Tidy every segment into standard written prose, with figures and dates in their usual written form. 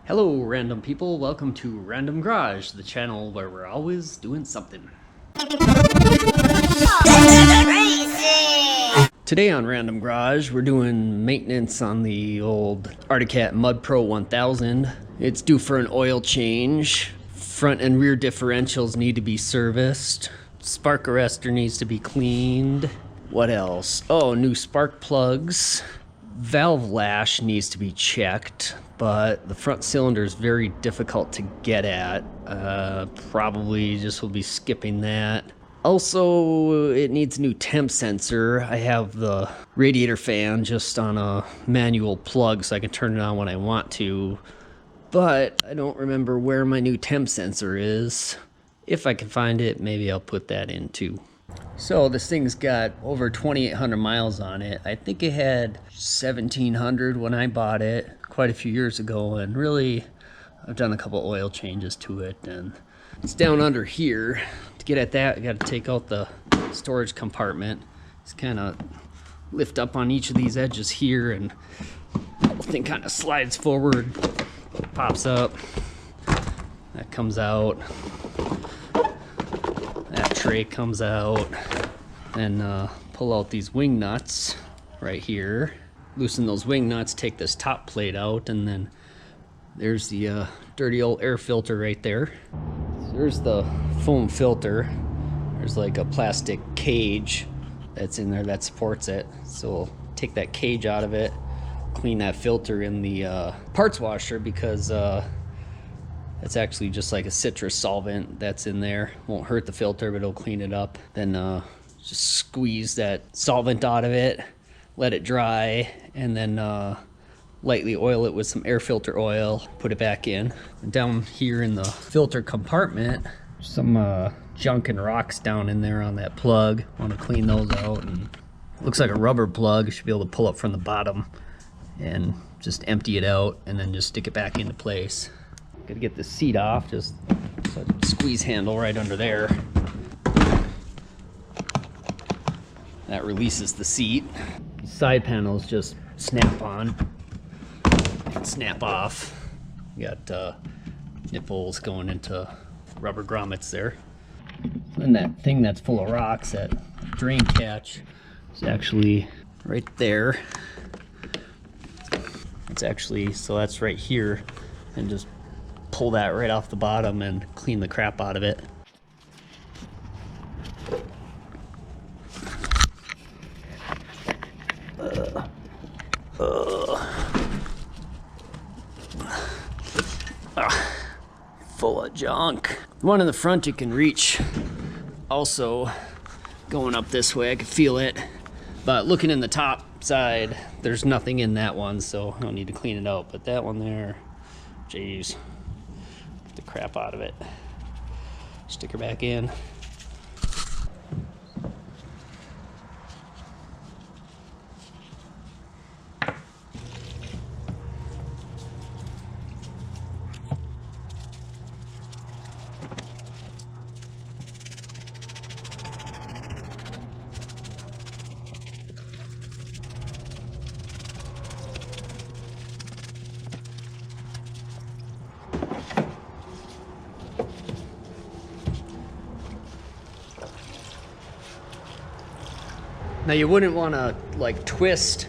Hello random people, welcome to Random Garage, the channel where we're always doing something. Today on Random Garage, we're doing maintenance on the old Arctic MudPro 1000. It's due for an oil change. Front and rear differentials need to be serviced. Spark arrestor needs to be cleaned. What else? Oh, new spark plugs. Valve lash needs to be checked, but the front cylinder is very difficult to get at. Probably just will be skipping that. Also, it needs a new temp sensor. I have the radiator fan just on a manual plug so I can turn it on when I want to, but I don't remember where my new temp sensor is. If I can find it, maybe I'll put that in too. So this thing's got over 2,800 miles on it. I think it had 1,700 when I bought it quite a few years ago, and really I've done a couple oil changes to it, and it's down under here. To get at that, I got to take out the storage compartment. Just kind of lift up on each of these edges here, and the whole thing kind of slides forward, pops up, that comes out. That tray comes out, and pull out these wing nuts right here. Loosen those wing nuts, take this top plate out, and then there's the dirty old air filter right there. So there's the foam filter. There's like a plastic cage that's in there that supports it. So we'll take that cage out of it, clean that filter in the parts washer, because it's actually just like a citrus solvent that's in there. Won't hurt the filter, but it'll clean it up. Then just squeeze that solvent out of it, let it dry, and then lightly oil it with some air filter oil, put it back in. And down here in the filter compartment, some junk and rocks down in there on that plug. Want to clean those out. And looks like a rubber plug. You should be able to pull up from the bottom and just empty it out, and then just stick it back into place. Gotta get the seat off, just a squeeze handle right under there. That releases the seat. These side panels just snap on and snap off. You got nipples going into rubber grommets there. And that thing that's full of rocks, that drain catch, is actually right there. It's actually, so that's right here, and just pull that right off the bottom and clean the crap out of it. Full of junk. The one in the front you can reach. Also, going up this way, I can feel it. But looking in the top side, there's nothing in that one, so I don't need to clean it out. But that one there, jeez. The crap out of it. Stick her back in. Now you wouldn't want to like twist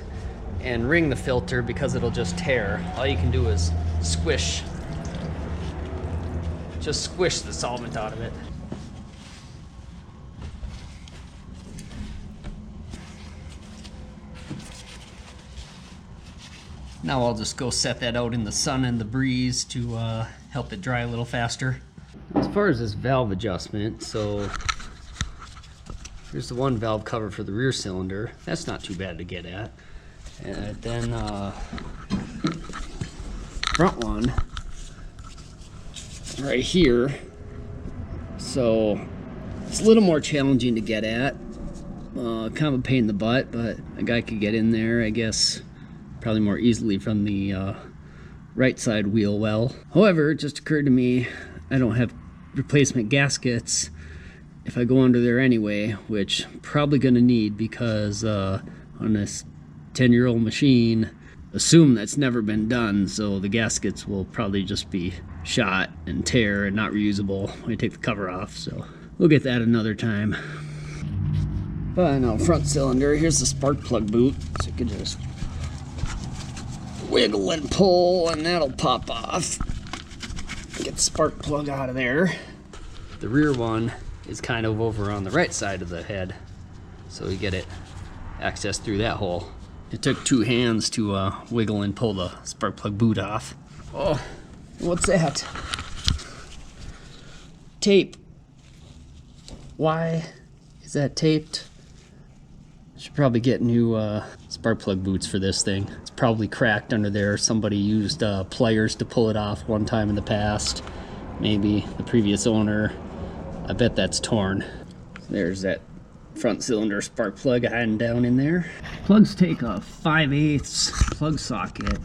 and wring the filter, because it'll just tear. All you can do is squish. Just squish the solvent out of it. Now I'll just go set that out in the sun and the breeze to help it dry a little faster. As far as this valve adjustment, so here's the one valve cover for the rear cylinder. That's not too bad to get at. And then front one right here. So it's a little more challenging to get at. Kind of a pain in the butt, but a guy could get in there, I guess, probably more easily from the right side wheel well. However, it just occurred to me, I don't have replacement gaskets if I go under there anyway, which I'm probably gonna need, because on this 10-year-old machine, assume that's never been done, so the gaskets will probably just be shot and tear and not reusable when you take the cover off, so we'll get that another time. But no, front cylinder, here's the spark plug boot, so you can just wiggle and pull and that'll pop off. Get the spark plug out of there. The rear one is kind of over on the right side of the head, so you get it access through that hole. It took 2 hands to wiggle and pull the spark plug boot off. Oh, what's that? Tape. Why is that taped? Should probably get new spark plug boots for this thing. It's probably cracked under there. Somebody used pliers to pull it off one time in the past. Maybe the previous owner. I bet that's torn. There's that front cylinder spark plug hiding down in there. Plugs take a 5/8 plug socket.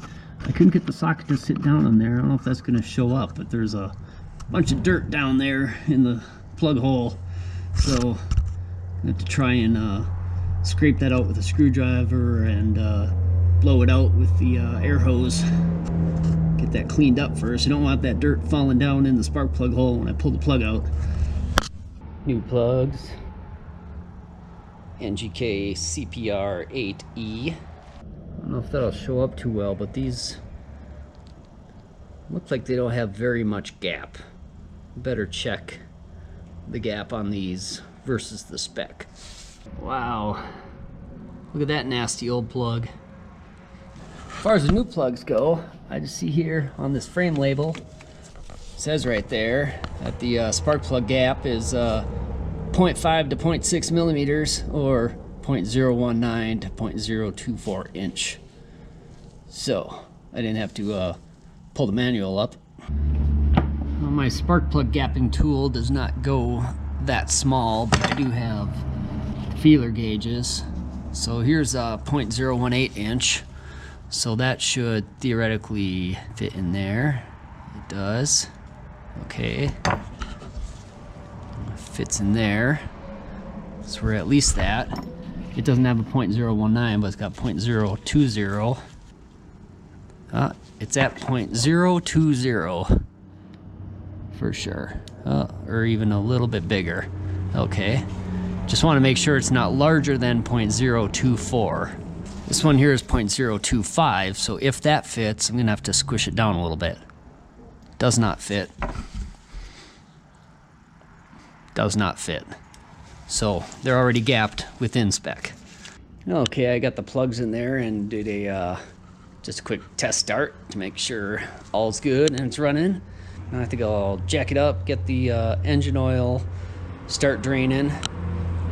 I couldn't get the socket to sit down on there. I don't know if that's going to show up, but there's a bunch of dirt down there in the plug hole. So I have to try and scrape that out with a screwdriver and blow it out with the air hose. Get that cleaned up first. You don't want that dirt falling down in the spark plug hole when I pull the plug out. New plugs. NGK CPR 8E. I don't know if that'll show up too well, but these look like they don't have very much gap. Better check the gap on these versus the spec. Wow, look at that nasty old plug. As far as the new plugs go, I just see here on this frame label, it says right there that the spark plug gap is 0.5 to 0.6 millimeters or 0.019 to 0.024 inch. So I didn't have to pull the manual up. Well, my spark plug gapping tool does not go that small, but I do have feeler gauges. So here's a 0.018 inch. So that should theoretically fit in there. It does. Okay. Fits in there. So we're at least that. It doesn't have a 0.019, but it's got 0.020. It's at 0.020 for sure. Or even a little bit bigger. Okay. Just want to make sure it's not larger than 0.024. This one here is 0.025, so if that fits, I'm going to have to squish it down a little bit. Does not fit. Does not fit. So they're already gapped within spec. Okay, I got the plugs in there and did a just a quick test start to make sure all's good and it's running. And I think I'll jack it up, get the engine oil, start draining,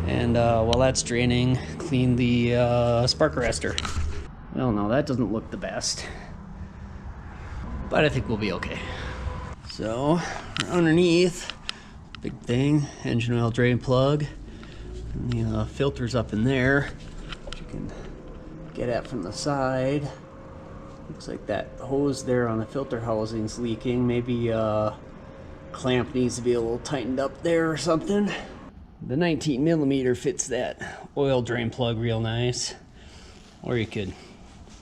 and while that's draining, clean the spark arrestor. Well, no, that doesn't look the best, but I think we'll be okay. So underneath, big thing, engine oil drain plug, and the filter's up in there, which you can get at from the side. Looks like that hose there on the filter housing's leaking. Maybe clamp needs to be a little tightened up there or something. The 19mm fits that oil drain plug real nice. Or you could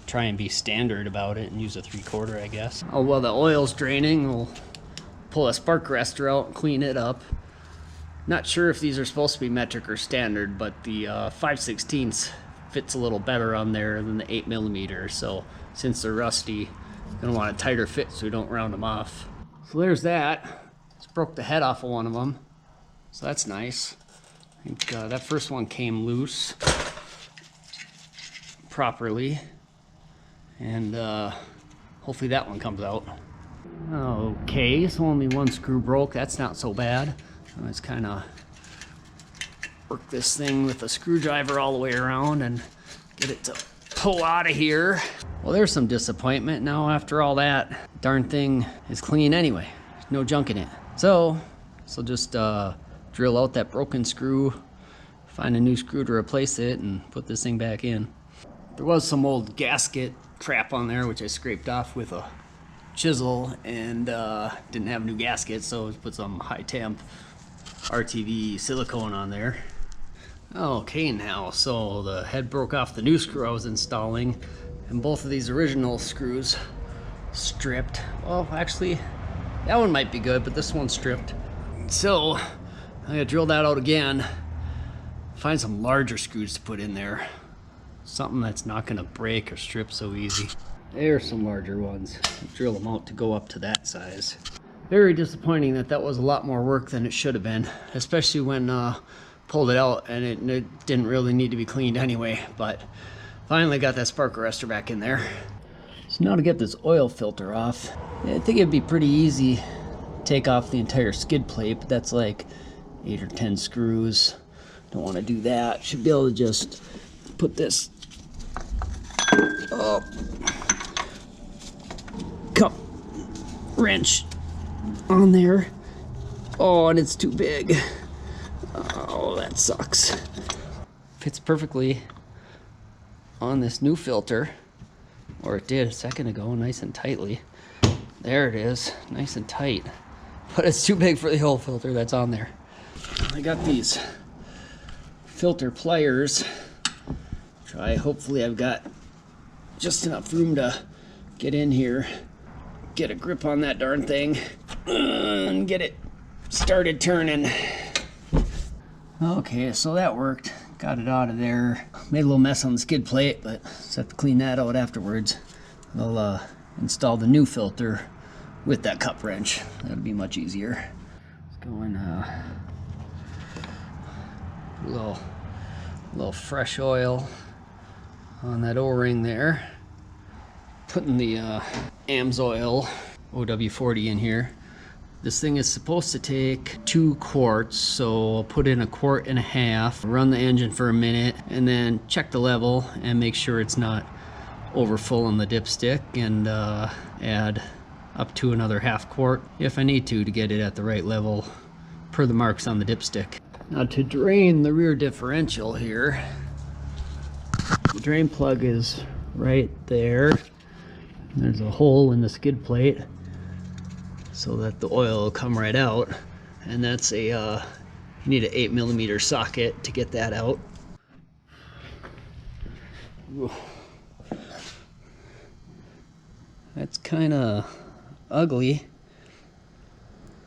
try and be standard about it and use a 3/4, I guess. Oh, while the oil's draining, we'll pull a spark arrestor out and clean it up. Not sure if these are supposed to be metric or standard, but the 5/16 fits a little better on there than the 8mm. So since they're rusty, you're gonna want a tighter fit so we don't round them off. So there's that. Just broke the head off of one of them, so that's nice. I think that first one came loose properly, and hopefully that one comes out. Okay, so only one screw broke. That's not so bad. Let's kind of work this thing with a screwdriver all the way around and get it to pull out of here. Well, there's some disappointment. Now after all that, darn thing is clean anyway. There's no junk in it. So just drill out that broken screw, find a new screw to replace it, and put this thing back in. There was some old gasket crap on there, which I scraped off with a chisel, and didn't have a new gasket, so I put some high temp RTV silicone on there. Okay, now, so the head broke off the new screw I was installing, And both of these original screws stripped. Well, actually, that one might be good, but this one's stripped. So I'm gonna drill that out again, find some larger screws to put in there. Something that's not gonna break or strip so easy. There's some larger ones. Drill them out to go up to that size. Very disappointing that was a lot more work than it should have been, especially when pulled it out and it didn't really need to be cleaned anyway, but finally got that spark arrestor back in there. So now to get this oil filter off, I think it'd be pretty easy to take off the entire skid plate, but that's like 8 or 10 screws. Don't want to do that. Should be able to just put this cup wrench on there. Oh, and it's too big. Oh, that sucks. Fits perfectly on this new filter, or it did a second ago, nice and tightly. There it is, nice and tight. But it's too big for the whole filter that's on there. I got these filter pliers. Hopefully I've got just enough room to get in here, get a grip on that darn thing, and get it started turning. Okay, so that worked. Got it out of there. Made a little mess on the skid plate, but just have to clean that out afterwards. I'll install the new filter with that cup wrench. That'll be much easier. Let's go in a little fresh oil on that O-ring there. Putting the AMSOIL OW40 in here. This thing is supposed to take 2 quarts, so I'll put in 1.5 quarts, run the engine for a minute, and then check the level and make sure it's not over full on the dipstick, and add up to another 1/2 quart if I need to get it at the right level per the marks on the dipstick. Now to drain the rear differential here, the drain plug is right there. There's a hole in the skid plate so that the oil will come right out, and that's a you need an 8mm socket to get that out. That's kind of ugly,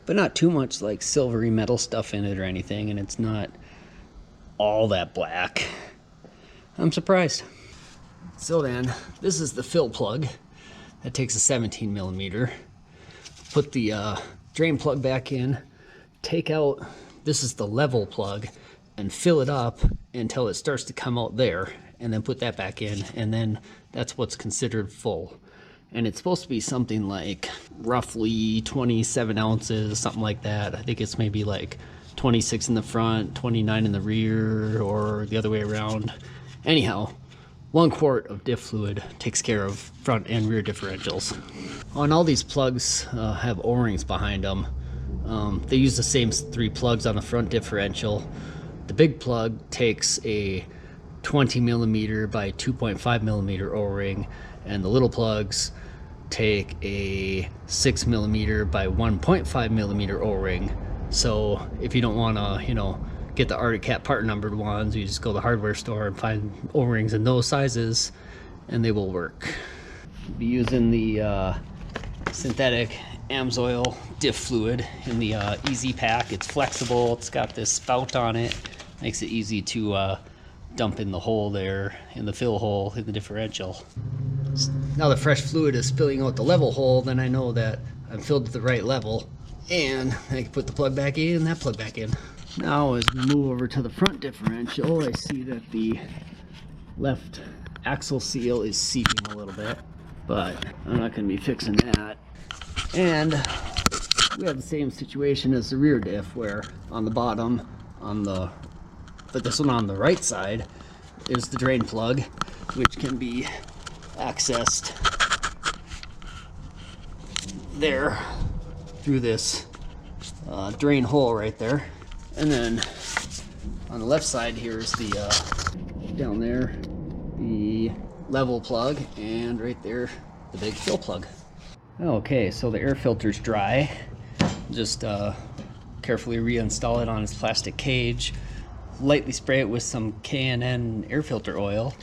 but not too much like silvery metal stuff in it or anything, and it's not all that black. I'm surprised. So then, this is the fill plug. That takes a 17mm. Put the drain plug back in, take out, this is the level plug, and fill it up until it starts to come out there, and then put that back in, and then that's what's considered full. And it's supposed to be something like roughly 27 ounces, something like that. I think it's maybe like 26 in the front, 29 in the rear, or the other way around. Anyhow, 1 quart of diff fluid takes care of front and rear differentials. On all these plugs have O-rings behind them. They use the same 3 plugs on the front differential. The big plug takes a 20mm by 2.5mm O-ring, and the little plugs take a 6mm by 1.5mm O-ring. So if you don't want to, get the Arctic Cat part numbered ones, you just go to the hardware store and find O-rings in those sizes, and they will work. We'll be using the synthetic AMSOIL diff fluid in the Easy Pack. It's flexible, it's got this spout on it, makes it easy to dump in the hole there, in the fill hole in the differential. Now the fresh fluid is spilling out the level hole, then I know that I'm filled to the right level, and I can put the plug back in and that plug back in. Now as we move over to the front differential, I see that the left axle seal is seeping a little bit, but I'm not going to be fixing that. And we have the same situation as the rear diff, where on the bottom, but this one on the right side, is the drain plug, which can be accessed there through this drain hole right there. And then on the left side here is the down there, the level plug, and right there the big fill plug. Okay, so the air filter's dry. Just carefully reinstall it on its plastic cage, lightly spray it with some K&N air filter oil,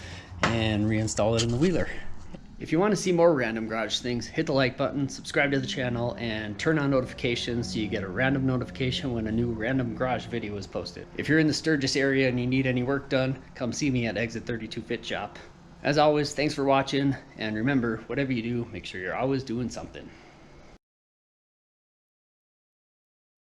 and reinstall it in the wheeler. If you want to see more random garage things, hit the like button, subscribe to the channel, and turn on notifications so you get a random notification when a new random garage video is posted. If you're in the Sturgis area and you need any work done, come see me at Exit 32 Fit Shop. As always, thanks for watching, and remember, whatever you do, make sure you're always doing something.